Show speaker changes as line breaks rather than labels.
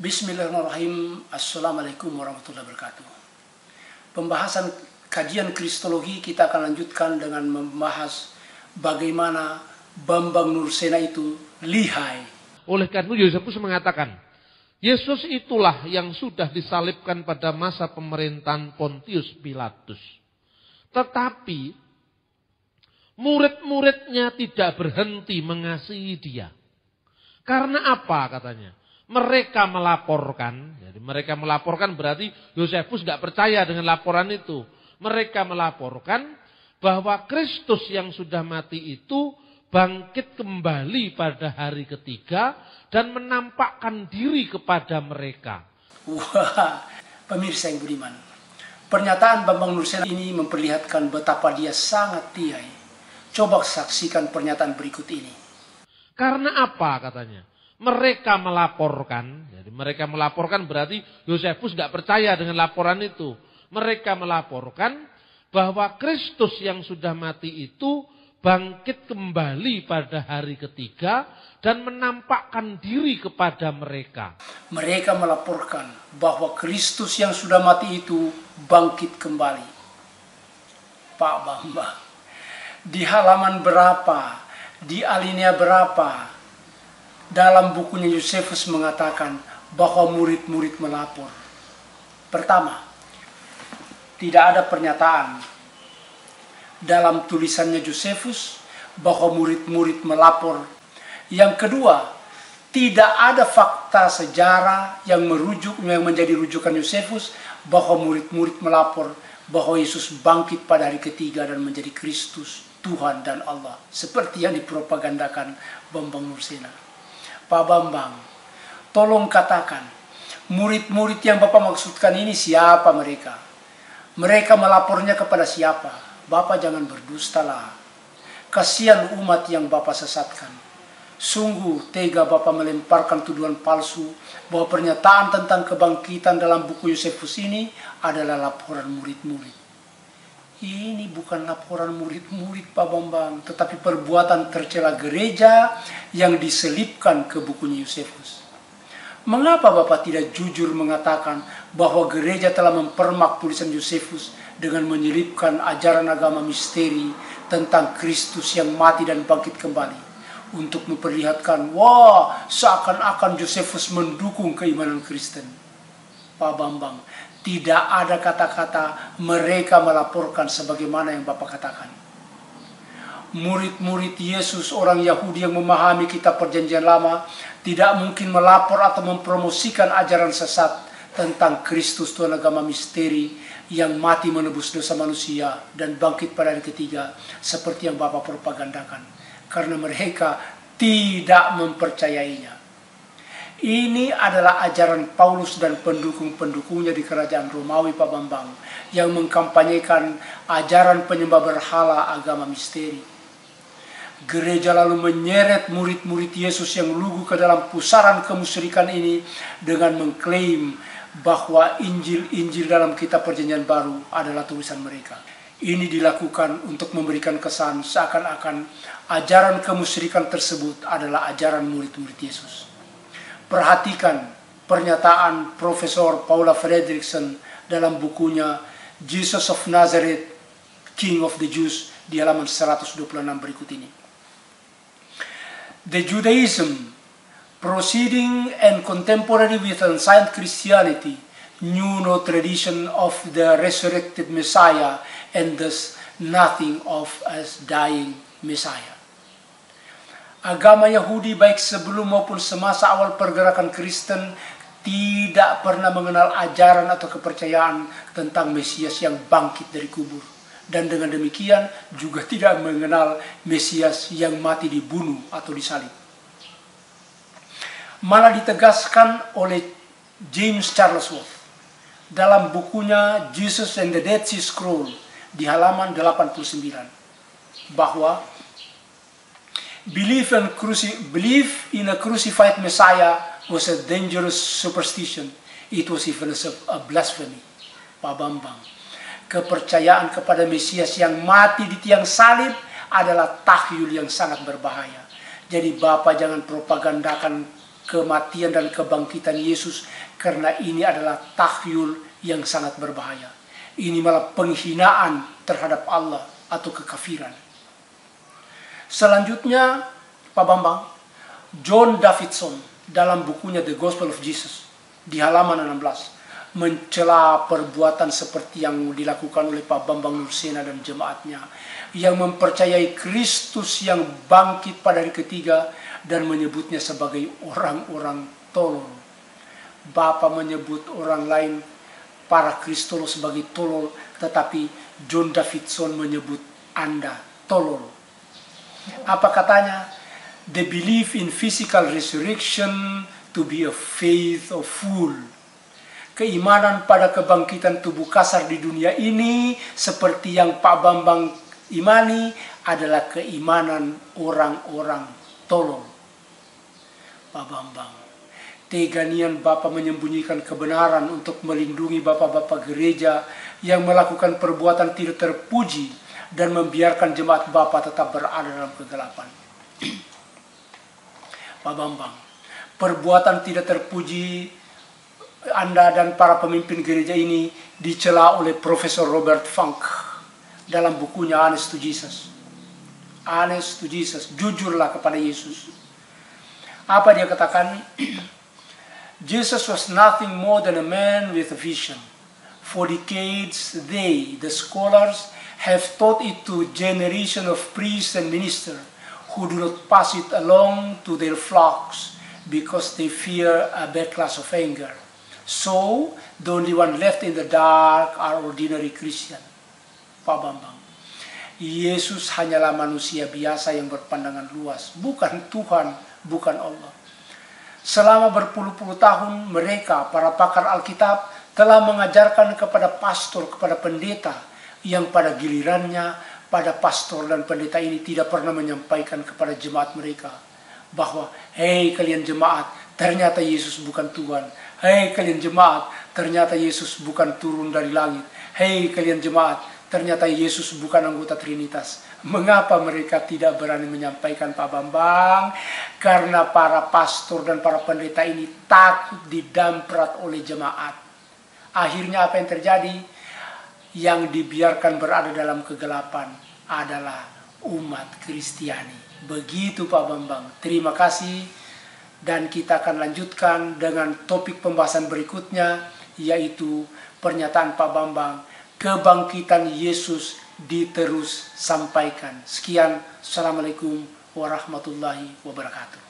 Bismillahirrahmanirrahim. Assalamualaikum warahmatullahi wabarakatuh. Pembahasan kajian Kristologi kita akan lanjutkan dengan membahas bagaimana Bambang Nursena itu lihai.
Oleh karena itu Yosefus mengatakan, Yesus itulah yang sudah disalibkan pada masa pemerintahan Pontius Pilatus. Tetapi murid-muridnya tidak berhenti mengasihi dia. Karena apa katanya? Mereka melaporkan, jadi mereka melaporkan berarti Yosefus nggak percaya dengan laporan itu. Mereka melaporkan bahwa Kristus yang sudah mati itu bangkit kembali pada hari ketiga dan menampakkan diri kepada mereka.
Wah, pemirsa yang budiman, pernyataan Bambang Nursena ini memperlihatkan betapa dia sangat lihai. Coba saksikan pernyataan berikut ini.
Karena apa katanya? Mereka melaporkan, jadi mereka melaporkan berarti Yosefus nggak percaya dengan laporan itu. Mereka melaporkan bahwa Kristus yang sudah mati itu bangkit kembali pada hari ketiga dan menampakkan diri kepada mereka.
Mereka melaporkan bahwa Kristus yang sudah mati itu bangkit kembali. Pak Bambang, di halaman berapa, di alinea berapa, dalam bukunya Yosefus mengatakan bahwa murid-murid melapor. Pertama, tidak ada pernyataan dalam tulisannya Yosefus bahwa murid-murid melapor. Yang kedua, tidak ada fakta sejarah yang menjadi rujukan Yosefus bahwa murid-murid melapor bahwa Yesus bangkit pada hari ketiga dan menjadi Kristus, Tuhan dan Allah, seperti yang dipropagandakan Bambang Nursena. Pak Bambang, tolong katakan, murid-murid yang Bapak maksudkan ini siapa mereka? Mereka melapornya kepada siapa? Bapak jangan berdustalah. Kasihan umat yang Bapak sesatkan. Sungguh tega Bapak melemparkan tuduhan palsu bahwa pernyataan tentang kebangkitan dalam buku Yosefus ini adalah laporan murid-murid. Ini bukan laporan murid-murid Pak Bambang, tetapi perbuatan tercela gereja yang diselipkan ke bukunya Yosefus. Mengapa Bapak tidak jujur mengatakan bahwa gereja telah mempermak tulisan Yosefus dengan menyelipkan ajaran agama misteri tentang Kristus yang mati dan bangkit kembali untuk memperlihatkan, wah, seakan-akan Yosefus mendukung keimanan Kristen. Pak Bambang, tidak ada kata-kata mereka melaporkan sebagaimana yang Bapak katakan. Murid-murid Yesus orang Yahudi yang memahami kitab perjanjian lama tidak mungkin melapor atau mempromosikan ajaran sesat tentang Kristus Tuhan agama misteri yang mati menebus dosa manusia dan bangkit pada hari ketiga seperti yang Bapak propagandakan. Karena mereka tidak mempercayainya. Ini adalah ajaran Paulus dan pendukung-pendukungnya di kerajaan Romawi Pak Bambang yang mengkampanyekan ajaran penyembah berhala agama misteri. Gereja lalu menyeret murid-murid Yesus yang lugu ke dalam pusaran kemusyrikan ini dengan mengklaim bahwa Injil-Injil dalam kitab perjanjian baru adalah tulisan mereka. Ini dilakukan untuk memberikan kesan seakan-akan ajaran kemusyrikan tersebut adalah ajaran murid-murid Yesus. Perhatikan pernyataan Profesor Paula Fredriksen dalam bukunya Jesus of Nazareth, King of the Jews di halaman 126 berikut ini. The Judaism, proceeding and contemporary with ancient Christianity, knew no tradition of the resurrected Messiah and thus nothing of a dying Messiah. Agama Yahudi baik sebelum maupun semasa awal pergerakan Kristen tidak pernah mengenal ajaran atau kepercayaan tentang Mesias yang bangkit dari kubur. Dan dengan demikian juga tidak mengenal Mesias yang mati dibunuh atau disalib. Malah ditegaskan oleh James Charlesworth dalam bukunya Jesus and the Dead Sea Scroll di halaman 89 bahwa Belief in a crucified Messiah was a dangerous superstition. It was even a blasphemy. Pak Bambang, kepercayaan kepada Mesias yang mati di tiang salib adalah tahyul yang sangat berbahaya. Jadi Bapak jangan propagandakan kematian dan kebangkitan Yesus, karena ini adalah tahyul yang sangat berbahaya. Ini malah penghinaan terhadap Allah atau kekafiran. Selanjutnya, Pak Bambang, John Davidson dalam bukunya The Gospel of Jesus di halaman 16 mencela perbuatan seperti yang dilakukan oleh Pak Bambang Nursena dan jemaatnya, yang mempercayai Kristus yang bangkit pada hari ketiga dan menyebutnya sebagai orang-orang tolol. Bapak menyebut orang lain para Kristolo sebagai tolol, tetapi John Davidson menyebut Anda tolol. Apa katanya? They believe in physical resurrection to be a faith of fool. Keimanan pada kebangkitan tubuh kasar di dunia ini, seperti yang Pak Bambang imani, adalah keimanan orang-orang tolol. Pak Bambang, teganian Bapak menyembunyikan kebenaran untuk melindungi bapak-bapak gereja yang melakukan perbuatan tidak terpuji dan membiarkan jemaat Bapak tetap berada dalam kegelapan. Pak Bambang, perbuatan tidak terpuji Anda dan para pemimpin gereja ini dicela oleh Profesor Robert Funk dalam bukunya Honest to Jesus. Honest to Jesus, jujurlah kepada Yesus. Apa dia katakan? Jesus was nothing more than a man with a vision. For decades they, the scholars, have taught it to generation of priests and ministers who do not pass it along to their flocks because they fear a backlash of anger. So, the only one left in the dark are ordinary Christian. Pak Bambang, Yesus hanyalah manusia biasa yang berpandangan luas, bukan Tuhan, bukan Allah. Selama berpuluh-puluh tahun mereka, para pakar Alkitab, telah mengajarkan kepada pastor, kepada pendeta, yang pada gilirannya, pada pastor dan pendeta ini tidak pernah menyampaikan kepada jemaat mereka bahwa, hei kalian jemaat, ternyata Yesus bukan Tuhan. Hei kalian jemaat, ternyata Yesus bukan turun dari langit. Hei kalian jemaat, ternyata Yesus bukan anggota Trinitas. Mengapa mereka tidak berani menyampaikan, Pak Bambang? Karena para pastor dan para pendeta ini takut didamprat oleh jemaat. Akhirnya apa yang terjadi? Yang dibiarkan berada dalam kegelapan adalah umat Kristiani. Begitu Pak Bambang. Terima kasih. Dan kita akan lanjutkan dengan topik pembahasan berikutnya, yaitu pernyataan Pak Bambang, kebangkitan Yesus diterus sampaikan. Sekian. Assalamualaikum warahmatullahi wabarakatuh.